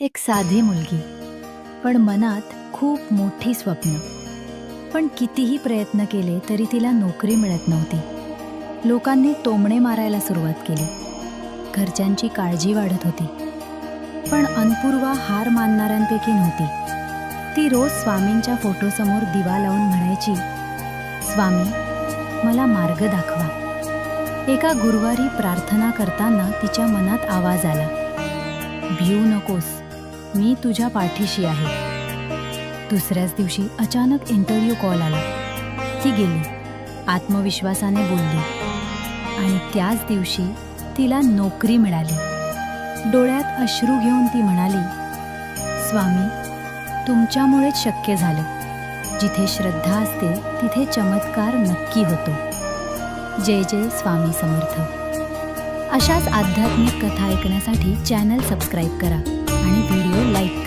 एक साधी मुलगी, पण मनात खूप मोठी स्वप्न. पण कितीही प्रयत्न केले तरी तिला नोकरी मिळत नव्हती. लोकांनी टोमणे मारायला सुरुवात केली. घरच्यांची काळजी वाढत होती. पण अनपूर्वा हार मानणाऱ्यांपैकी नव्हती. ती रोज स्वामींच्या फोटोसमोर दिवा लावून म्हणायची, स्वामी, मला मार्ग दाखवा. एका गुरुवारी प्रार्थना करताना तिच्या मनात आवाज आला, भिऊ नकोस, मी तुझ्या पाठीशी आहे. दुसऱ्याच दिवशी अचानक इंटरव्ह्यू कॉल आला. ती गेली, आत्मविश्वासाने बोलली आणि त्याच दिवशी तिला नोकरी मिळाली. डोळ्यात अश्रू घेऊन ती म्हणाली, स्वामी, तुमच्यामुळेच शक्य झालं. जिथे श्रद्धा असते तिथे चमत्कार नक्की होतो. जय जय स्वामी समर्थ. अशाच आध्यात्मिक कथा ऐकण्यासाठी चॅनल सबस्क्राईब करा आणि व्हिडिओ लाईक करा.